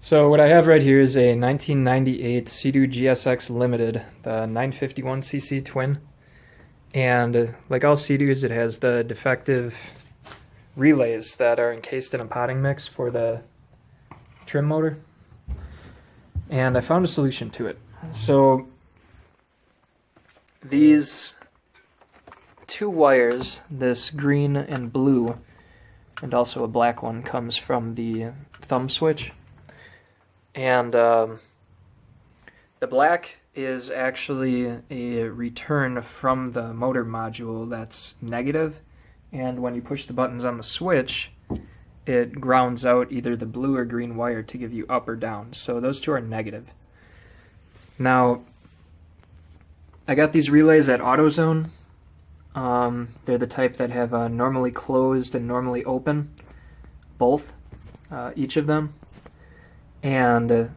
So what I have right here is a 1998 SeaDoo GSX Limited, the 951cc twin. And like all SeaDoos, it has the defective relays that are encased in a potting mix for the trim motor. And I found a solution to it. So these two wires, this green and blue, and also a black one, comes from the thumb switch. And the black is actually a return from the motor module that's negative, and when you push the buttons on the switch, it grounds out either the blue or green wire to give you up or down. So those two are negative. Now, I got these relays at AutoZone. They're the type that have normally closed and normally open, both, each of them. And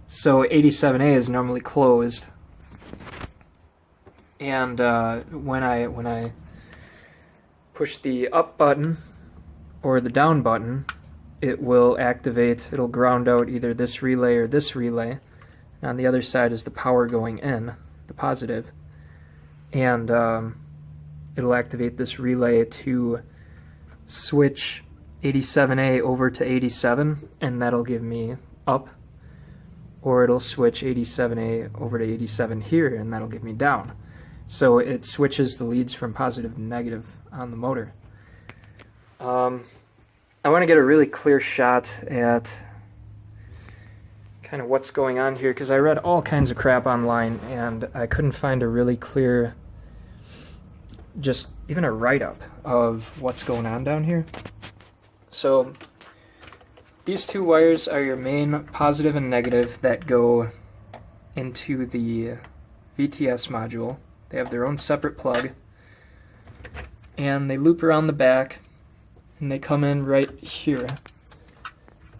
so 87A is normally closed, and when I push the up button or the down button, it will activate, it'll ground out either this relay or this relay. On the other side is the power going in, the positive, and it'll activate this relay to switch 87A over to 87, and that'll give me up, or it'll switch 87A over to 87 here, and that'll give me down. So it switches the leads from positive to negative on the motor. I want to get a really clear shot at kind of what's going on here, because I read all kinds of crap online and I couldn't find a really clear, just even a write-up of what's going on down here. So these two wires are your main positive and negative that go into the VTS module. They have their own separate plug, and they loop around the back, and they come in right here.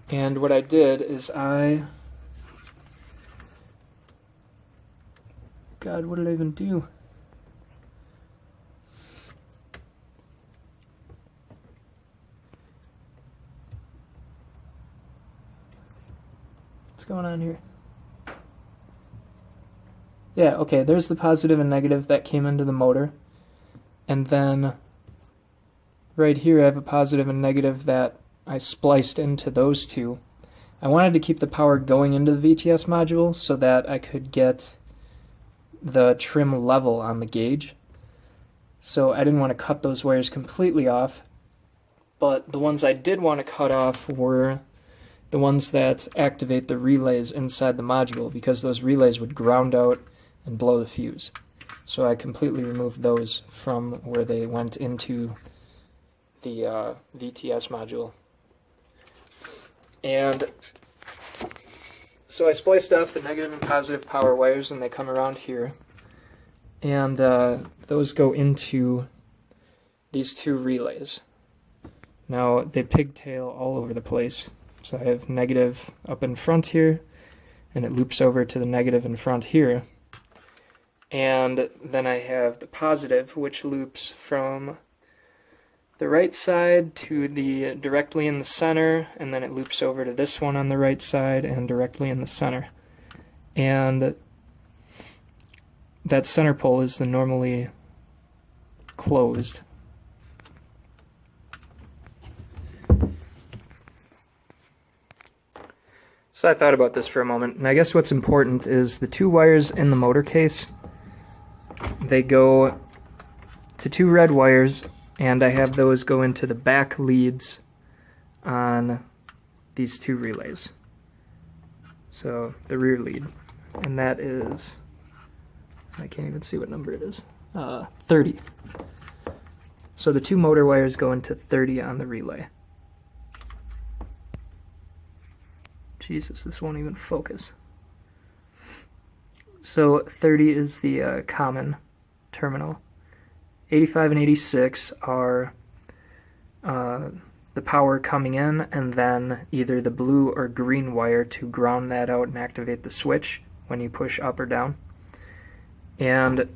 And what I did is God, what did I even do? What's going on here? Yeah, okay, there's the positive and negative that came into the motor. And then right here I have a positive and negative that I spliced into those two. I wanted to keep the power going into the VTS module so that I could get the trim level on the gauge. So I didn't want to cut those wires completely off, but the ones I did want to cut off were the ones that activate the relays inside the module, because those relays would ground out and blow the fuse. So I completely removed those from where they went into the VTS module. And so I spliced off the negative and positive power wires, and they come around here. And those go into these two relays. Now, they pigtail all over the place. So I have negative up in front here, and it loops over to the negative in front here. And then I have the positive, which loops from the right side to the directly in the center, and then it loops over to this one on the right side and directly in the center. And that center pole is the normally closed. So I thought about this for a moment, and I guess what's important is the two wires in the motor case. They go to two red wires, and I have those go into the back leads on these two relays. So the rear lead, and that is, I can't even see what number it is, 30. So the two motor wires go into 30 on the relay. Jesus, this won't even focus. So 30 is the common terminal. 85 and 86 are the power coming in, and then either the blue or green wire to ground that out and activate the switch when you push up or down. And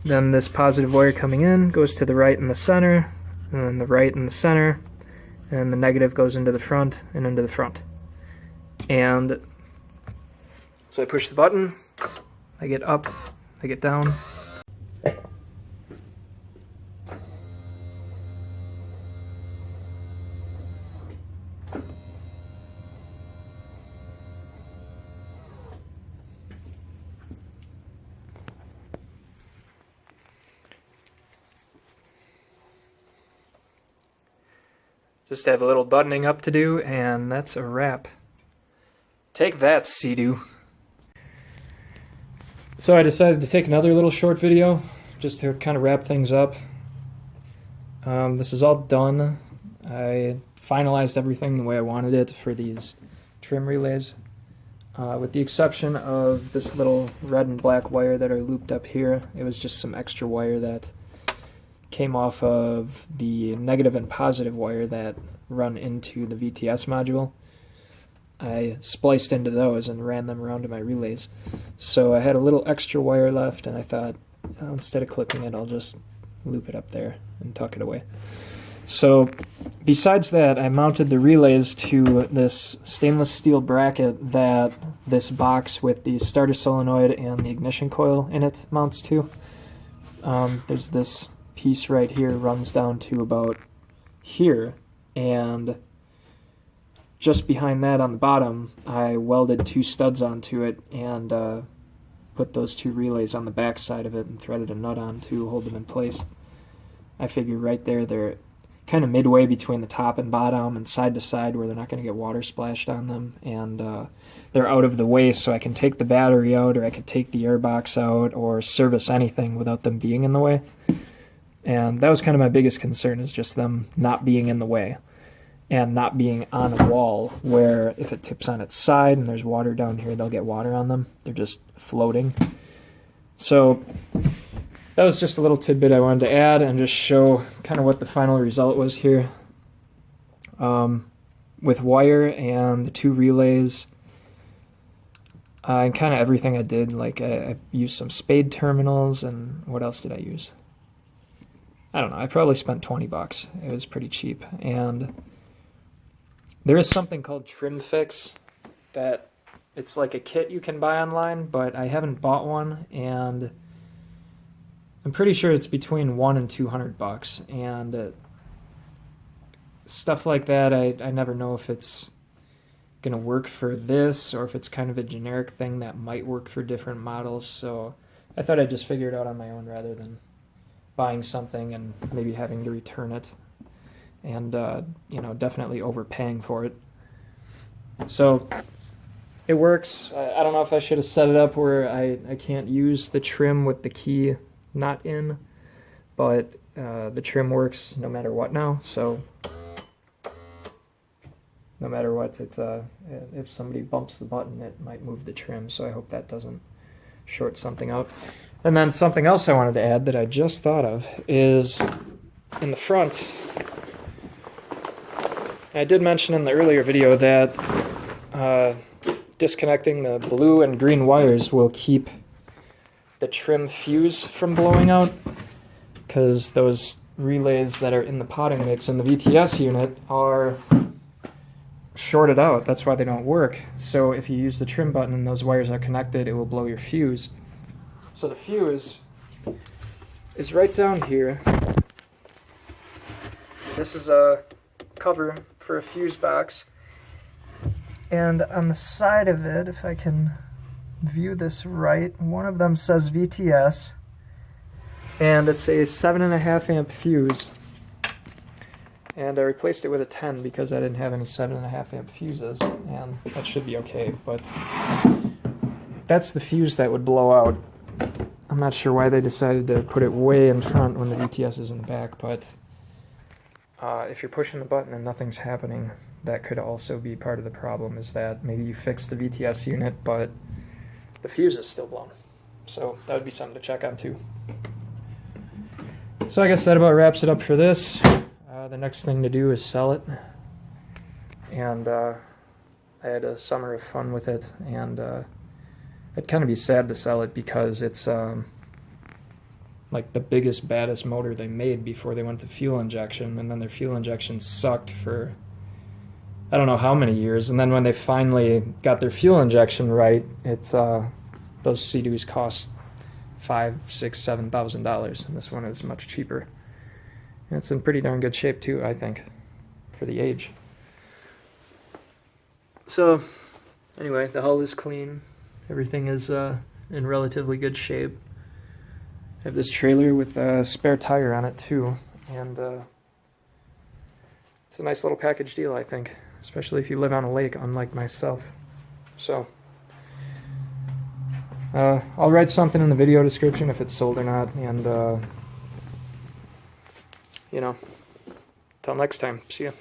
then this positive wire coming in goes to the right and the center, and then the right and the center, and the negative goes into the front and into the front. And so I push the button, I get up, I get down. Just have a little buttoning up to do, and that's a wrap. Take that, SeaDoo. So I decided to take another little short video, just to kind of wrap things up. This is all done. I finalized everything the way I wanted it for these trim relays, with the exception of this little red and black wire that are looped up here. It was just some extra wire that came off of the negative and positive wire that run into the VTS module. I spliced into those and ran them around to my relays. So I had a little extra wire left, and I thought, oh, instead of clipping it, I'll just loop it up there and tuck it away. So besides that, I mounted the relays to this stainless steel bracket that this box with the starter solenoid and the ignition coil in it mounts to. There's this piece right here, runs down to about here, and just behind that on the bottom I welded 2 studs onto it and put those 2 relays on the back side of it and threaded a nut on to hold them in place. I figure right there they're kind of midway between the top and bottom and side to side where they're not going to get water splashed on them, and they're out of the way, so I can take the battery out, or I could take the air box out, or service anything without them being in the way. And that was kind of my biggest concern, is just them not being in the way and not being on a wall where if it tips on its side and there's water down here, they'll get water on them. They're just floating. So that was just a little tidbit I wanted to add and just show kind of what the final result was here. With wire and the 2 relays and kind of everything I did, like I used some spade terminals, and what else did I use? I don't know, I probably spent 20 bucks. It was pretty cheap. And there is something called Trim Fix that it's like a kit you can buy online, but I haven't bought one, and I'm pretty sure it's between $100 and $200. And stuff like that, I never know if it's going to work for this or if it's kind of a generic thing that might work for different models. So I thought I'd just figure it out on my own rather than buying something and maybe having to return it and you know, definitely overpaying for it. So it works. I don't know if I should have set it up where I can't use the trim with the key not in, but the trim works no matter what now. So no matter what, if somebody bumps the button, it might move the trim. So I hope that doesn't short something out. And then something else I wanted to add that I just thought of is in the front. I did mention in the earlier video that disconnecting the blue and green wires will keep the trim fuse from blowing out, because those relays that are in the potting mix in the VTS unit are shorted out. That's why they don't work. So if you use the trim button and those wires are connected, it will blow your fuse. So the fuse is right down here. This is a cover for a fuse box. And on the side of it, if I can view this right, one of them says VTS, and it's a 7.5 amp fuse. And I replaced it with a 10 because I didn't have any 7.5 amp fuses, and that should be okay, but that's the fuse that would blow out. I'm not sure why they decided to put it way in front when the VTS is in the back, but if you're pushing the button and nothing's happening, that could also be part of the problem, is that maybe you fixed the VTS unit, but the fuse is still blown. So that would be something to check on too. So I guess that about wraps it up for this. The next thing to do is sell it. And I had a summer of fun with it, and it'd kind of be sad to sell it because it's like the biggest, baddest motor they made before they went to fuel injection, and then their fuel injection sucked for I don't know how many years, and then when they finally got their fuel injection right, it's those SeaDoos cost $5,000, $6,000, $7,000, and this one is much cheaper. And it's in pretty darn good shape too, I think, for the age. So, anyway, the hull is clean. Everything is in relatively good shape. I have this trailer with a spare tire on it too, and it's a nice little package deal, I think, especially if you live on a lake, unlike myself. So, I'll write something in the video description if it's sold or not, and, you know, till next time, see ya.